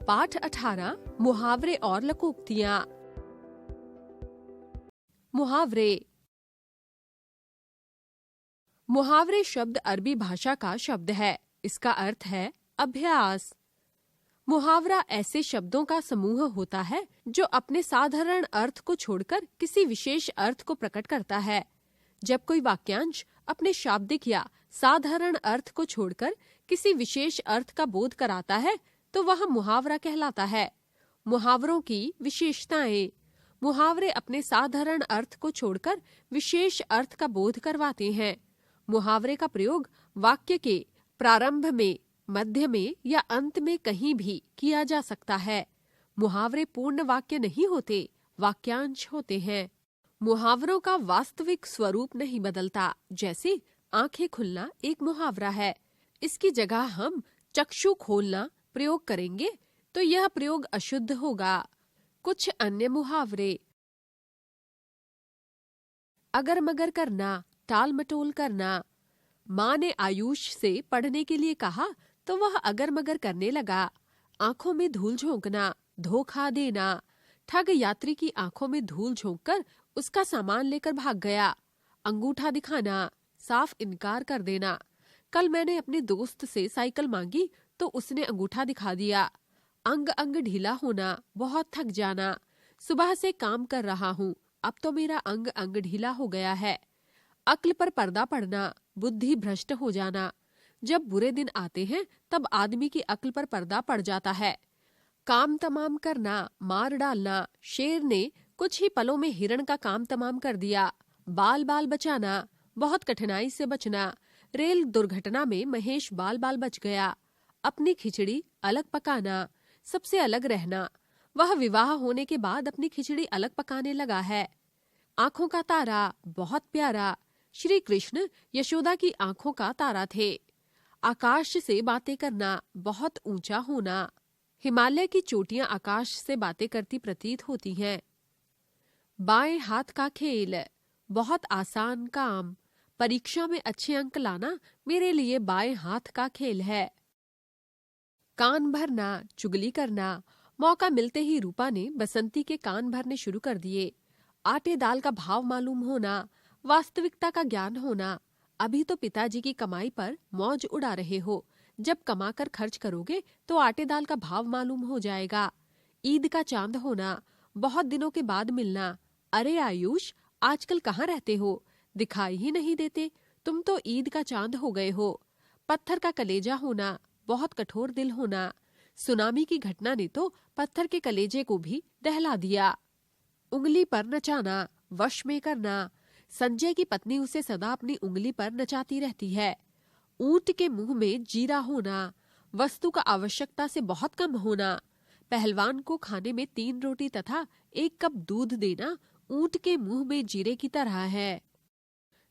पाठ 18 मुहावरे और लकोक्तियाँ। मुहावरे। मुहावरे शब्द अरबी भाषा का शब्द है। इसका अर्थ है अभ्यास। मुहावरा ऐसे शब्दों का समूह होता है जो अपने साधारण अर्थ को छोड़कर किसी विशेष अर्थ को प्रकट करता है। जब कोई वाक्यांश अपने शाब्दिक या साधारण अर्थ को छोड़कर किसी विशेष अर्थ का बोध कराता है तो वह मुहावरा कहलाता है। मुहावरों की विशेषताएं। मुहावरे अपने साधारण अर्थ को छोड़कर विशेष अर्थ का बोध करवाते हैं। मुहावरे का प्रयोग वाक्य के प्रारंभ में, मध्य में या अंत में कहीं भी किया जा सकता है। मुहावरे पूर्ण वाक्य नहीं होते, वाक्यांश होते हैं। मुहावरों का वास्तविक स्वरूप नहीं बदलता। जैसे आंखें खुलना एक मुहावरा है। इसकी जगह हम चक्षु खोलना प्रयोग करेंगे तो यह प्रयोग अशुद्ध होगा। कुछ अन्य मुहावरे। अगर मगर करना, टाल मटोल करना। माँ ने आयुष से पढ़ने के लिए कहा तो वह अगर मगर करने लगा। आंखों में धूल झोंकना, धोखा देना। ठग यात्री की आंखों में धूल झोंककर उसका सामान लेकर भाग गया। अंगूठा दिखाना, साफ इनकार कर देना। कल मैंने अपने दोस्त से साइकिल मांगी तो उसने अंगूठा दिखा दिया। अंग अंग ढीला होना, बहुत थक जाना। सुबह से काम कर रहा हूँ, अब तो मेरा अंग अंग ढीला हो गया है। अक्ल पर पर्दा पड़ना, बुद्धि भ्रष्ट हो जाना। जब बुरे दिन आते हैं तब आदमी की अक्ल पर पर्दा पड़ जाता है। काम तमाम करना, मार डालना। शेर ने कुछ ही पलों में हिरण का काम तमाम कर दिया। बाल बाल बचाना, बहुत कठिनाई से बचना। रेल दुर्घटना में महेश बाल बाल बच गया। अपनी खिचड़ी अलग पकाना, सबसे अलग रहना। वह विवाह होने के बाद अपनी खिचड़ी अलग पकाने लगा है। आंखों का तारा, बहुत प्यारा। श्री कृष्ण यशोदा की आंखों का तारा थे। आकाश से बातें करना, बहुत ऊंचा होना। हिमालय की चोटियां आकाश से बातें करती प्रतीत होती हैं। बाएं हाथ का खेल, बहुत आसान काम। परीक्षा में अच्छे अंक लाना मेरे लिए बाएं हाथ का खेल है। कान भरना, चुगली करना। मौका मिलते ही रूपा ने बसंती के कान भरने शुरू कर दिए। आटे दाल का भाव मालूम होना, वास्तविकता का ज्ञान होना। अभी तो पिताजी की कमाई पर मौज उड़ा रहे हो, जब कमाकर खर्च करोगे तो आटे दाल का भाव मालूम हो जाएगा। ईद का चांद होना, बहुत दिनों के बाद मिलना। अरे आयुष, आजकल कहाँ रहते हो? दिखाई ही नहीं देते, तुम तो ईद का चांद हो गए हो। पत्थर का कलेजा होना, बहुत कठोर दिल होना। सुनामी की घटना ने तो पत्थर के कलेजे को भी दहला दिया। उंगली पर नचाना, वश में करना। संजय की पत्नी उसे सदा अपनी उंगली पर नचाती रहती है। ऊंट के मुंह में जीरा होना, वस्तु का आवश्यकता से बहुत कम होना। पहलवान को खाने में 3 रोटी तथा 1 कप दूध देना ऊंट के मुंह में जीरे की तरह है।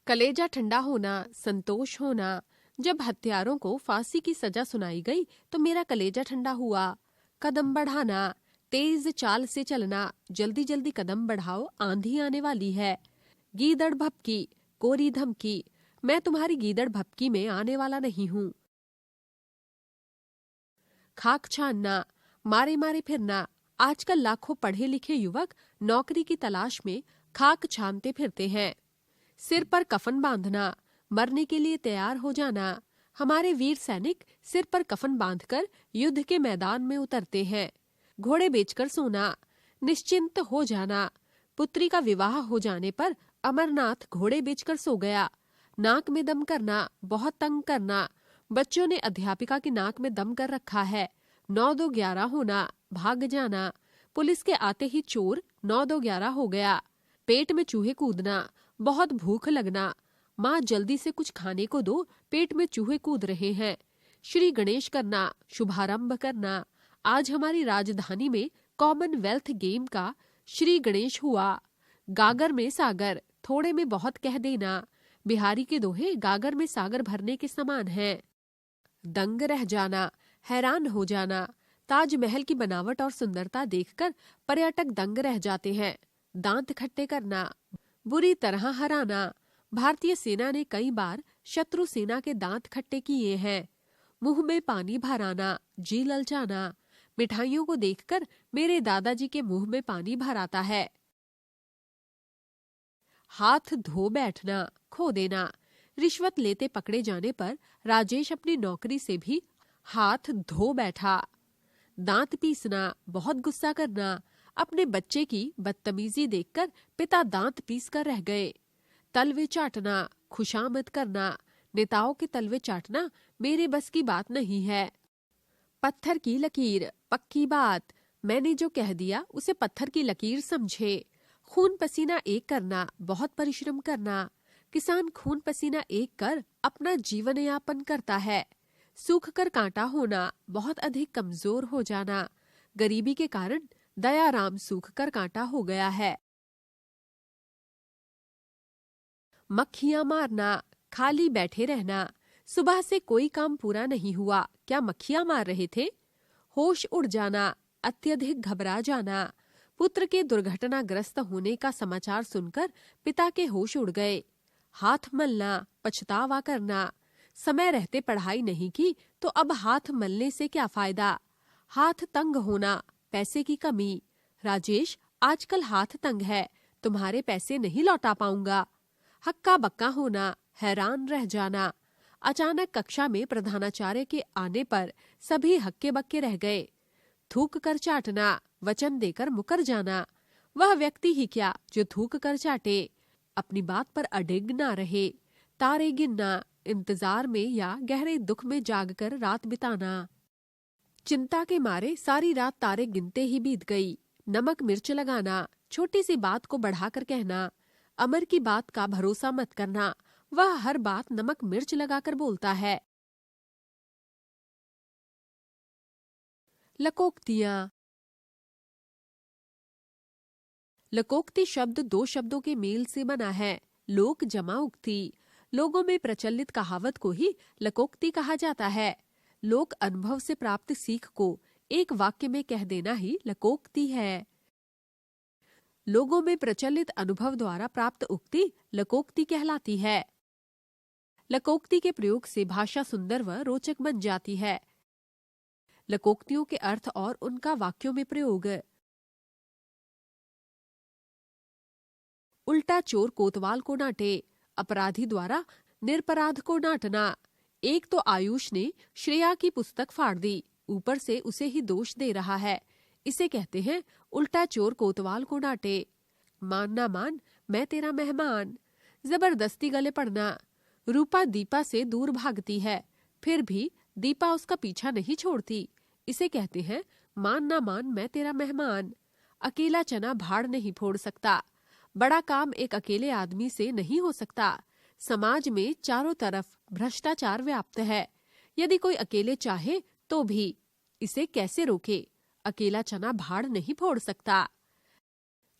कलेजा ठंडा होना, संतोष होना। जब हत्यारों को फांसी की सजा सुनाई गई तो मेरा कलेजा ठंडा हुआ। कदम बढ़ाना, तेज चाल से चलना। जल्दी जल्दी कदम बढ़ाओ, आंधी आने वाली है। गीदड़ भपकी, कोरी धमकी। मैं तुम्हारी गीदड़ भपकी में आने वाला नहीं हूँ। खाक छानना, मारे मारे फिरना। आजकल लाखों पढ़े लिखे युवक नौकरी की तलाश में खाक छानते फिरते हैं। सिर पर कफन बांधना, मरने के लिए तैयार हो जाना। हमारे वीर सैनिक सिर पर कफन बांधकर युद्ध के मैदान में उतरते हैं। घोड़े बेचकर सोना, निश्चिंत हो जाना। पुत्री का विवाह हो जाने पर अमरनाथ घोड़े बेचकर सो गया। नाक में दम करना, बहुत तंग करना। बच्चों ने अध्यापिका की नाक में दम कर रखा है। 9-2-11 होना, भाग जाना। पुलिस के आते ही चोर 9-2-11 हो गया। पेट में चूहे कूदना, बहुत भूख लगना। माँ जल्दी से कुछ खाने को दो, पेट में चूहे कूद रहे हैं। श्री गणेश करना, शुभारंभ करना। आज हमारी राजधानी में कॉमनवेल्थ गेम का श्री गणेश हुआ। गागर में सागर, थोड़े में बहुत कह देना। बिहारी के दोहे गागर में सागर भरने के समान हैं। दंग रह जाना, हैरान हो जाना। ताजमहल की बनावट और सुंदरता देखकर पर्यटक दंग रह जाते हैं। दांत खट्टे करना, बुरी तरह हराना। भारतीय सेना ने कई बार शत्रु सेना के दांत खट्टे किए हैं। मुंह में पानी भर आना, जी ललचाना। मिठाइयों को देखकर मेरे दादाजी के मुंह में पानी भर आता है। हाथ धो बैठना, खो देना। रिश्वत लेते पकड़े जाने पर राजेश अपनी नौकरी से भी हाथ धो बैठा। दांत पीसना, बहुत गुस्सा करना। अपने बच्चे की बदतमीजी देखकर पिता दांत पीस कर रह गए। तलवे चाटना, खुशामद करना। नेताओं के तलवे चाटना मेरे बस की बात नहीं है। पत्थर की लकीर, पक्की बात। मैंने जो कह दिया उसे पत्थर की लकीर समझे। खून पसीना एक करना, बहुत परिश्रम करना। किसान खून पसीना एक कर अपना जीवन यापन करता है। सूख कर कांटा होना, बहुत अधिक कमजोर हो जाना। गरीबी के कारण दयाराम सूख कर कांटा हो गया है। मक्खियां मारना, खाली बैठे रहना। सुबह से कोई काम पूरा नहीं हुआ, क्या मक्खियां मार रहे थे? होश उड़ जाना, अत्यधिक घबरा जाना। पुत्र के दुर्घटनाग्रस्त होने का समाचार सुनकर पिता के होश उड़ गए। हाथ मलना, पछतावा करना। समय रहते पढ़ाई नहीं की तो अब हाथ मलने से क्या फायदा? हाथ तंग होना, पैसे की कमी। राजेश, आजकल हाथ तंग है, तुम्हारे पैसे नहीं लौटा पाऊंगा। हक्का बक्का होना, हैरान रह जाना। अचानक कक्षा में प्रधानाचार्य के आने पर सभी हक्के बक्के रह गए। थूक कर चाटना, वचन देकर मुकर जाना। वह व्यक्ति ही क्या जो थूक कर चाटे, अपनी बात पर अडिग ना रहे। तारे गिनना, इंतजार में या गहरे दुख में जागकर रात बिताना। चिंता के मारे सारी रात तारे गिनते ही बीत गई। नमक मिर्च लगाना, छोटी सी बात को बढ़ाकर कहना। अमर की बात का भरोसा मत करना, वह हर बात नमक मिर्च लगाकर बोलता है। लकोक्तियां। लकोक्ति शब्द दो शब्दों के मेल से बना है। लोक जमा उक्ति। लोगों में प्रचलित कहावत को ही लकोक्ति कहा जाता है। लोक अनुभव से प्राप्त सीख को एक वाक्य में कह देना ही लकोक्ति है। लोगों में प्रचलित अनुभव द्वारा प्राप्त उक्ति लकोक्ति कहलाती है। लकोक्ति के प्रयोग से भाषा सुंदर व रोचक बन जाती है। लकोक्तियों के अर्थ और उनका वाक्यों में प्रयोग। उल्टा चोर कोतवाल को डांटे, अपराधी द्वारा निरपराध को डांटना। एक तो आयुष ने श्रेया की पुस्तक फाड़ दी, ऊपर से उसे ही दोष दे रहा है। इसे कहते हैं उल्टा चोर कोतवाल को डांटे। मान ना मान, मैं तेरा मेहमान। जबरदस्ती गले पड़ना। रूपा दीपा से दूर भागती है, फिर भी दीपा उसका पीछा नहीं छोड़ती। इसे कहते हैं मान ना मान, मैं तेरा मेहमान। अकेला चना भाड़ नहीं फोड़ सकता। बड़ा काम एक अकेले आदमी से नहीं हो सकता। समाज में चारों तरफ भ्रष्टाचार व्याप्त है। यदि कोई अकेले चाहे तो भी इसे कैसे रोके? अकेला चना भाड़ नहीं फोड़ सकता।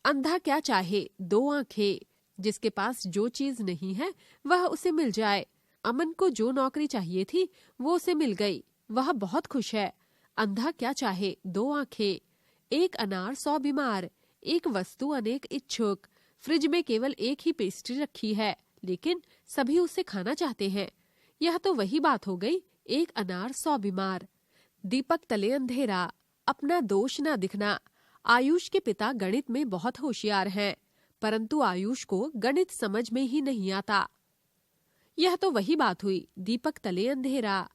अंधा क्या चाहे, दो आंखें। जिसके पास जो चीज नहीं है वह उसे मिल जाए। अमन को जो नौकरी चाहिए थी वो उसे मिल गई, वह बहुत खुश है। अंधा क्या चाहे, दो आंखें। एक अनार 100 बीमार, एक वस्तु अनेक इच्छुक। फ्रिज में केवल एक ही पेस्ट्री रखी है, लेकिन सभी उसे खाना चाहते हैं। यह तो वही बात हो गई, एक अनार 100 बीमार। दीपक तले अंधेरा, अपना दोष न दिखना। आयुष के पिता गणित में बहुत होशियार हैं, परंतु आयुष को गणित समझ में ही नहीं आता। यह तो वही बात हुई, दीपक तले अंधेरा।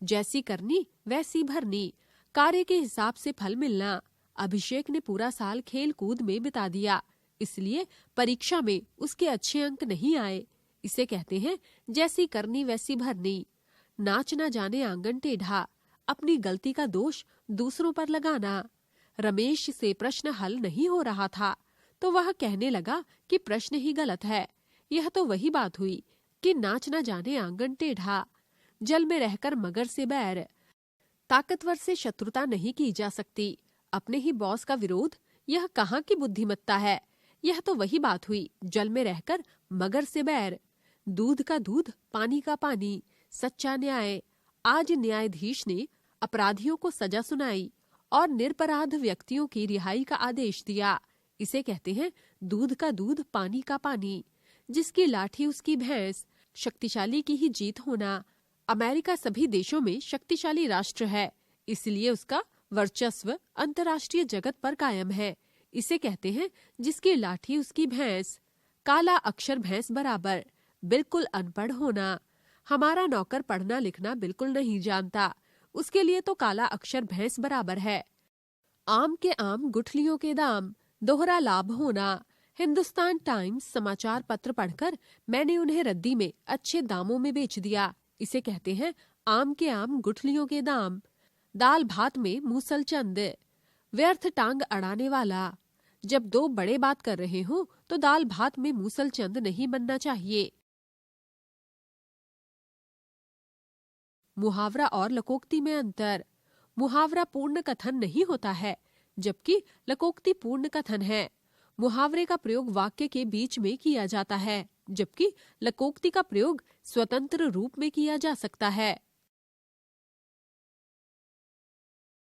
जैसी करनी वैसी भरनी, कार्य के हिसाब से फल मिलना। अभिषेक ने पूरा साल खेल कूद में बिता दिया, इसलिए परीक्षा में उसके अच्छे अंक नहीं आए। इसे कहते हैं जैसी करनी वैसी भरनी। नाच न जाने आंगन टेढ़ा, अपनी गलती का दोष दूसरों पर लगाना। रमेश से प्रश्न हल नहीं हो रहा था तो वह कहने लगा कि प्रश्न ही गलत है। यह तो वही बात हुई कि नाच न जाने आंगन टेढ़ा। जल में रहकर मगर से बैर। ताकतवर से शत्रुता नहीं की जा सकती, अपने ही बॉस का विरोध, यह कहाँ की बुद्धिमत्ता है। यह तो वही बात हुई, जल में रहकर मगर से बैर। दूध का दूध, पानी का पानी, सच्चा न्याय। आज न्यायाधीश ने अपराधियों को सजा सुनाई और निरपराध व्यक्तियों की रिहाई का आदेश दिया। इसे कहते हैं दूध का दूध, पानी का पानी। जिसकी लाठी उसकी भैंस, शक्तिशाली की ही जीत होना। अमेरिका सभी देशों में शक्तिशाली राष्ट्र है, इसलिए उसका वर्चस्व अंतर्राष्ट्रीय जगत पर कायम है। इसे कहते हैं जिसकी लाठी उसकी भैंस। काला अक्षर भैंस बराबर। बिल्कुल अनपढ़ होना। हमारा नौकर पढ़ना लिखना बिल्कुल नहीं जानता, उसके लिए तो काला अक्षर भैंस बराबर है। आम के आम गुठलियों के दाम। दोहरा लाभ होना। हिंदुस्तान टाइम्स समाचार पत्र पढ़कर मैंने उन्हें रद्दी में अच्छे दामों में बेच दिया। इसे कहते हैं आम के आम गुठलियों के दाम। दाल भात में मूसल चंद। व्यर्थ टांग अड़ाने वाला। जब दो बड़े बात कर रहे हो तो दाल भात में मूसल चंद नहीं बनना चाहिए। मुहावरा और लकोक्ति में अंतर। मुहावरा पूर्ण कथन नहीं होता है, जबकि लकोक्ति पूर्ण कथन है। मुहावरे का प्रयोग वाक्य के बीच में किया जाता है, जबकि लकोक्ति का प्रयोग स्वतंत्र रूप में किया जा सकता है।